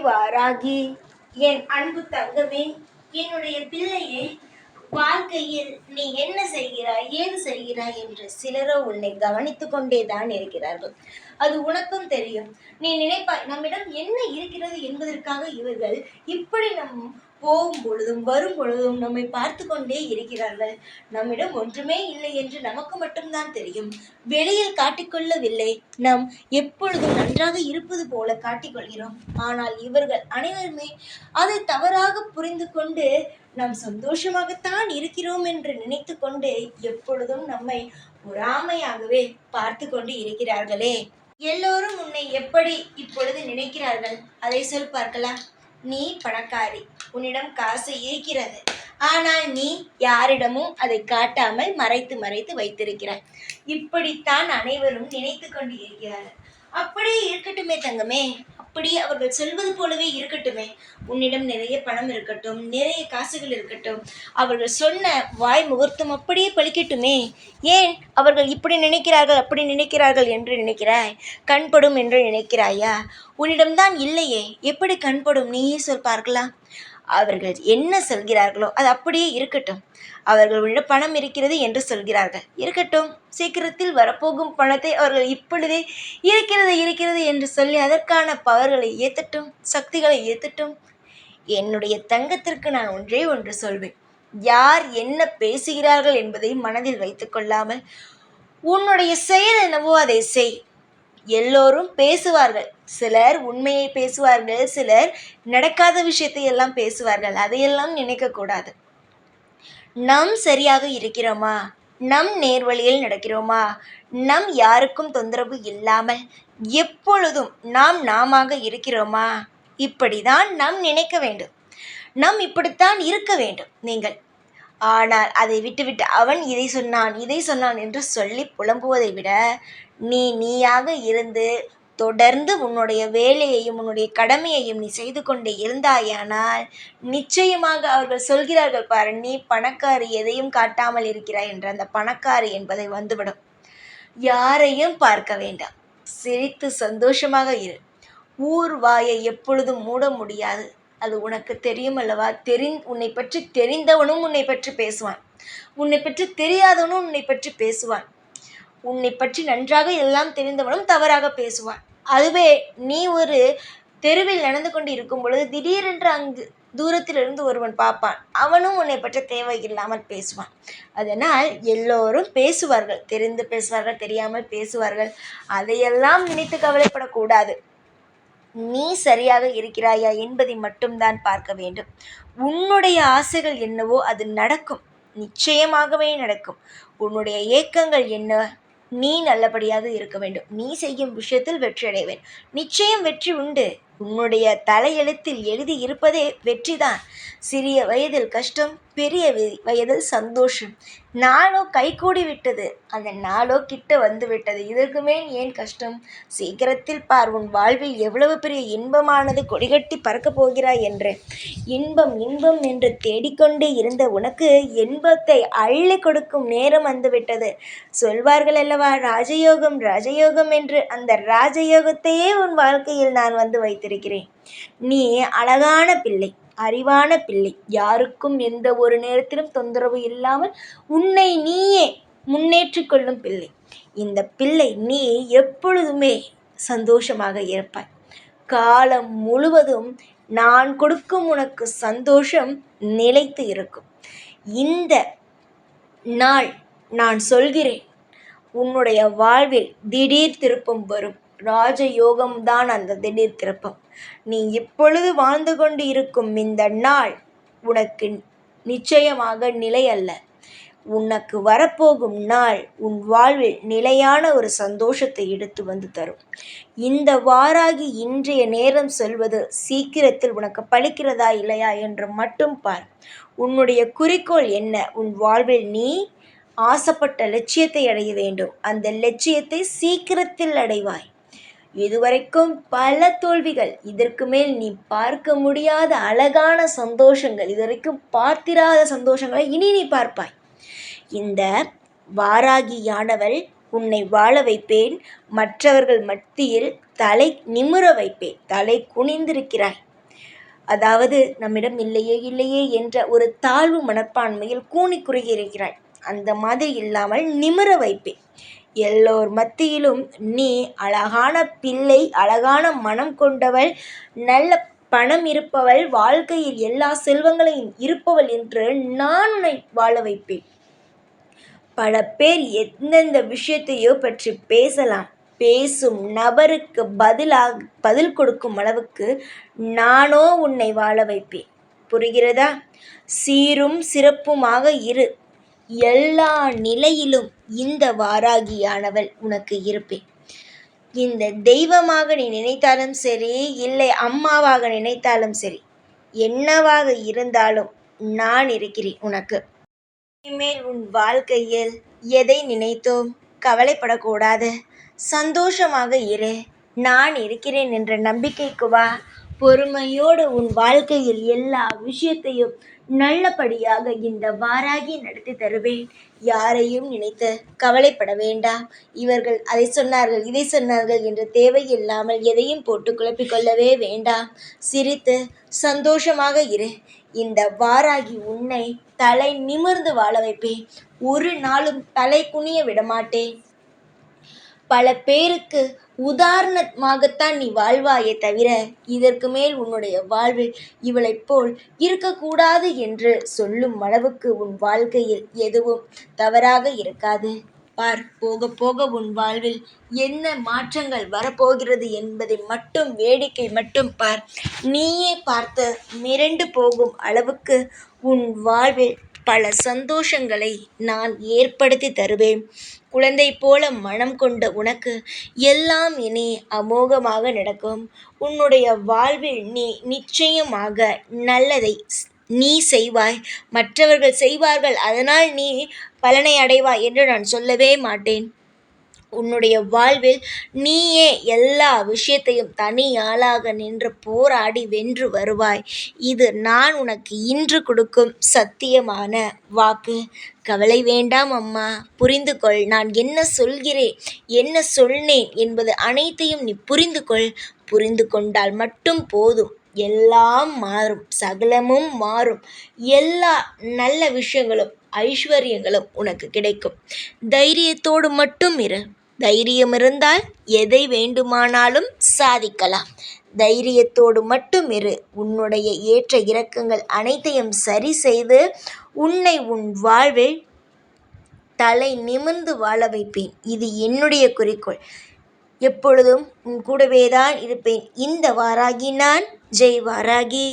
வாராகி, என் அன்பு தங்கமே, என்னுடைய பிள்ளையே, வாழ்க்கையில் நீ என்ன செய்கிறாய், ஏது செய்கிறாய் என்று சிலரோ உன்னை கவனித்துக் கொண்டேதான் இருக்கிறார்கள். அது உனக்கும் தெரியும். நீ நினைப்பாய், நம்மிடம் என்ன இருக்கிறது என்பதற்காக இவர்கள் இப்படி நம் போகும் பொழுதும் வரும் பொழுதும் நம்மை பார்த்து கொண்டே இருக்கிறார்கள். நம்மிடம் ஒன்றுமே இல்லை என்று நமக்கு மட்டும்தான் தெரியும். வெளியில் காட்டிக்கொள்ளவில்லை. நாம் எப்பொழுதும் நன்றாக இருப்பது போல காட்டிக்கொள்கிறோம். ஆனால் இவர்கள் அனைவருமே அதை தவறாக புரிந்து கொண்டு நாம் சந்தோஷமாகத்தான் இருக்கிறோம் என்று நினைத்து கொண்டு எப்பொழுதும் நம்மை பொறாமையாகவே பார்த்து கொண்டு இருக்கிறார்களே. எல்லோரும் உன்னை எப்படி இப்பொழுது நினைக்கிறார்கள், அதை சொல் பார்க்கலாம். நீ பணக்காரி, உன்னிடம் காசு இருக்கிறது. ஆனால் நீ யாரிடமும் அதை காட்டாமல் மறைத்து மறைத்து வைத்திருக்கிறாய். இப்படித்தான் அனைவரும் நினைத்து கொண்டு இருக்கிறார்கள். அப்படியே இருக்கட்டுமே தங்கமே, அப்படியே அவர்கள் சொல்வது போலவே இருக்கட்டுமே. உன்னிடம் நிறைய பணம் இருக்கட்டும், நிறைய காசுகள் இருக்கட்டும், அவர்கள் சொன்ன வாய் முகூர்த்தம் அப்படியே பலிக்கட்டுமே. ஏன் அவர்கள் இப்படி நினைக்கிறார்கள் அப்படி நினைக்கிறார்கள் என்று நினைக்கிறாய்? கண்படும் என்று நினைக்கிறாயா? உன்னிடம்தான் இல்லையே, எப்படி கண்படும்? நீயே சொல் பார்க்கலாம். அவர்கள் என்ன சொல்கிறார்களோ அது அப்படியே இருக்கட்டும். அவர்களிடம் பணம் இருக்கிறது என்று சொல்கிறார்கள், இருக்கட்டும். சீக்கிரத்தில் வரப்போகும் பணத்தை அவர்கள் இப்பொழுதே இருக்கிறது என்று சொல்லி அதற்கான பவர்களை ஏற்றட்டும், சக்திகளை ஏற்றட்டும். என்னுடைய தங்கத்திற்கு நான் ஒன்றே ஒன்று சொல்வேன். யார் என்ன பேசுகிறார்கள் என்பதை மனதில் வைத்து கொள்ளாமல் உன்னுடைய செயல் என்னவோ அதை செய். எல்லோரும் பேசுவார்கள். சிலர் உண்மையை பேசுவார்கள், சிலர் நடக்காத விஷயத்தை எல்லாம் பேசுவார்கள். அதையெல்லாம் நினைக்கக்கூடாது. நம் சரியாக இருக்கிறோமா, நம் நேர்வழியில் நடக்கிறோமா, நம் யாருக்கும் தொந்தரவு இல்லாமல் எப்பொழுதும் நாமாக இருக்கிறோமா, இப்படிதான் நாம் நினைக்க வேண்டும். நாம் இப்படித்தான் இருக்க வேண்டும் நீங்கள். ஆனால் அதை விட்டுவிட்டு அவன் இதை சொன்னான் என்று சொல்லி புலம்புவதை விட நீயாக இருந்து தொடர்ந்து உன்னுடைய வேலையையும் உன்னுடைய கடமையையும் நீ செய்து கொண்டே இருந்தாயானால் நிச்சயமாக அவர்கள் சொல்கிறார்கள் பாரு, நீ பணக்காரி, எதையும் காட்டாமல் இருக்கிறாய் என்று. அந்த பணக்காரி என்பதை வந்துவிடும். யாரையும் பார்க்க வேண்டாம், சிரித்து சந்தோஷமாக இரு. ஊர் வாயை எப்பொழுதும் மூட முடியாது. அது உனக்கு தெரியும் அல்லவா? உன்னை பற்றி தெரிந்தவனும் உன்னை பற்றி பேசுவான், உன்னை பற்றி தெரியாதவனும் உன்னை பற்றி பேசுவான், உன்னை பற்றி நன்றாக எல்லாம் தெரிந்தவனும் தவறாக பேசுவான். அதுவே நீ ஒரு தெருவில் நடந்து கொண்டு இருக்கும் பொழுது திடீரென்று அங்கு தூரத்திலிருந்து ஒருவன் பார்ப்பான், அவனும் உன்னை பற்றி தேவையில்லாமல் பேசுவான். அதனால் எல்லோரும் பேசுவார்கள், தெரிந்து பேசுவார்கள், தெரியாமல் பேசுவார்கள். அதையெல்லாம் நினைத்து கவலைப்படக்கூடாது. நீ சரியாக இருக்கிறாயா என்பதை மட்டும்தான் பார்க்க வேண்டும். உன்னுடைய ஆசைகள் என்னவோ அது நடக்கும், நிச்சயமாகவே நடக்கும். உன்னுடைய ஏக்கங்கள் என்ன? நீ நல்லபடியாக இருக்க வேண்டும். நீ செய்யும் விஷயத்தில் வெற்றி அடைவேன். நிச்சயம் வெற்றி உண்டு. உன்னுடைய தலையெழுத்தில் எழுதி இருப்பதே வெற்றிதான். சிறிய வயதில் கஷ்டம், பெரிய வயதில் சந்தோஷம். நாளோ கைகூடி விட்டது, அந்த நாளோ கிட்ட வந்து விட்டது. இதற்கு மேல் ஏன் கஷ்டம்? சீக்கிரத்தில் பார், உன் வாழ்வில் எவ்வளவு பெரிய இன்பமானது கொடிகட்டி பறக்கப் போகிறாய் என்று. இன்பம் இன்பம் என்று தேடிக்கொண்டே இருந்த உனக்கு இன்பத்தை அள்ளி கொடுக்கும் நேரம் வந்துவிட்டது. சொல்வார்கள் அல்லவா, ராஜயோகம் ராஜயோகம் என்று. அந்த ராஜயோகத்தையே உன் வாழ்க்கையில் நான் வந்து வைத்திருக்கிறேன். நீ அழகான பிள்ளை, அறிவான பிள்ளை, யாருக்கும் எந்த ஒரு நேரத்திலும் தொந்தரவு இல்லாமல் உன்னை நீயே முன்னேற்றிக் கொள்ளும் பிள்ளை. இந்த பிள்ளை நீ எப்பொழுதுமே சந்தோஷமாக இருப்பாய். காலம் முழுவதும் நான் கொடுக்கும் உனக்கு சந்தோஷம் நிலைத்து இருக்கும். இந்த நாள் நான் சொல்கிறேன், உன்னுடைய வாழ்வில் திடீர் திருப்பம் வரும். ராஜயோகம்தான் அந்த திடீர் திருப்பம். நீ இப்பொழுது வாழ்ந்து கொண்டு இருக்கும் இந்த நாள் உனக்கு நிச்சயமாக நிலை அல்ல. உனக்கு வரப்போகும் நாள் உன் வாழ்வில் நிலையான ஒரு சந்தோஷத்தை எடுத்து வந்து தரும். இந்த வாராகி இன்றைய நேரம் சொல்வது சீக்கிரத்தில் உனக்கு பலிக்கிறதா இல்லையா என்று மட்டும் பார். உன்னுடைய குறிக்கோள் என்ன? உன் வாழ்வில் நீ ஆசைப்பட்ட லட்சியத்தை அடைய வேண்டும். அந்த லட்சியத்தை சீக்கிரத்தில் அடைவாய். இதுவரைக்கும் பல தோல்விகள், இதற்கு மேல் நீ பார்க்க முடியாத அழகான சந்தோஷங்கள், இதுவரைக்கும் பார்த்திராத சந்தோஷங்களை இனி நீ பார்ப்பாய். இந்த வாராகியானவள் உன்னை வாழ வைப்பேன். மற்றவர்கள் மத்தியில் தலை நிமிர வைப்பேன். தலை குனிந்திருக்கிறாய். அதாவது நம்மிடம் இல்லையே இல்லையே என்ற ஒரு தாழ்வு மனப்பான்மையில் கூனி குறுகி இருக்கிறாய். அந்த மாதிரி இல்லாமல் நிமிர வைப்பேன். எல்லோர் மத்தியிலும் நீ அழகான பிள்ளை, அழகான மனம் கொண்டவள், நல்ல பணம் இருப்பவள், வாழ்க்கையில் எல்லா செல்வங்களையும் இருப்பவள் என்று நான் உன்னை வாழ வைப்பேன். பல பேர் எந்தெந்த விஷயத்தையோ பற்றி பேசலாம். பேசும் நபருக்கு பதில் கொடுக்கும் அளவுக்கு நானோ உன்னை வாழ வைப்பேன். புரிகிறதா? சீரும் சிறப்புமாக இரு. எல்லா நிலையிலும் இந்த வாராகியானவள் உனக்கு இருப்பேன். இந்த தெய்வமாக நீ நினைத்தாலும் சரி, இல்லை அம்மாவாக நினைத்தாலும் சரி, என்னவாக இருந்தாலும் நான் இருக்கிறேன் உனக்கு. இனிமேல் உன் வாழ்க்கையில் எதை நினைத்தோம் கவலைப்படக்கூடாது. சந்தோஷமாக இரு. நான் இருக்கிறேன் என்ற நம்பிக்கைக்கு வா. பொறுமையோடு உன் வாழ்க்கையில் எல்லா விஷயத்தையும் நல்லபடியாக இந்த வாராகி நடத்தி தருவேன். யாரையும் நினைத்து கவலைப்பட வேண்டாம். இவர்கள் அதை சொன்னார்கள், இதை சொன்னார்கள் என்ற தேவையில்லாமல் எதையும் போட்டு குழப்பிக்கொள்ளவே வேண்டாம். சிரித்து சந்தோஷமாக இரு. இந்த வாராகி உன்னை தலை நிமிர்ந்து வாழ வைப்பேன். ஒரு நாளும் தலை குனிய விடமாட்டேன். பல பேருக்கு உதாரணமாகத்தான் நீ வாழ்வாயே தவிர, இதற்கு மேல் உன்னுடைய வாழ்வில் இவளைப் போல் இருக்கக்கூடாது என்று சொல்லும் அளவுக்கு உன் வாழ்க்கையில் எதுவும் தவறாக இருக்காது. பார், போக போக உன் வாழ்வில் என்ன மாற்றங்கள் வரப்போகிறது என்பதை மட்டும் வேடிக்கை மட்டும் பார். நீயே பார்த்து மிரண்டு போகும் அளவுக்கு உன் வாழ்வில் பல சந்தோஷங்களை நான் ஏற்படுத்தி தருவேன். குழந்தை போல மனம் கொண்ட உனக்கு எல்லாம் இனி அமோகமாக நடக்கும். உன்னுடைய வாழ்வில் நீ நிச்சயமாக நல்லதை நீ செய்வாய். மற்றவர்கள் செய்வார்கள், அதனால் நீ பலனை அடைவாய் என்று நான் சொல்லவே மாட்டேன். உன்னுடைய வாழ்வில் நீயே எல்லா விஷயத்தையும் தனியாளாக நின்று போராடி வென்று வருவாய். இது நான் உனக்கு இன்று கொடுக்கும் சத்தியமான வாக்கு. கவலை வேண்டாம் அம்மா. புரிந்து கொள். நான் என்ன சொல்கிறேன், என்ன சொன்னேன் என்பது அனைத்தையும் நீ புரிந்து கொள். புரிந்து கொண்டால் மட்டும் போதும். எல்லாம் மாறும். சகலமும் மாறும். எல்லா நல்ல விஷயங்களும் ஐஸ்வர்யங்களும் உனக்கு கிடைக்கும். தைரியத்தோடு மட்டும் இரு. தைரியம் இருந்தால் எதை வேண்டுமானாலும் சாதிக்கலாம். தைரியத்தோடு மட்டும் இரு. உன்னுடைய ஏற்ற இறக்கங்கள் அனைத்தையும் சரி செய்து உன்னை உன் வாழ்வில் தலை நிமிர்ந்து வாழ வைப்பேன். இது என்னுடைய குறிக்கோள். எப்பொழுதும் உன் கூடவே தான் இருப்பேன். இந்த வாராகி நான். ஜெய் வாராகி.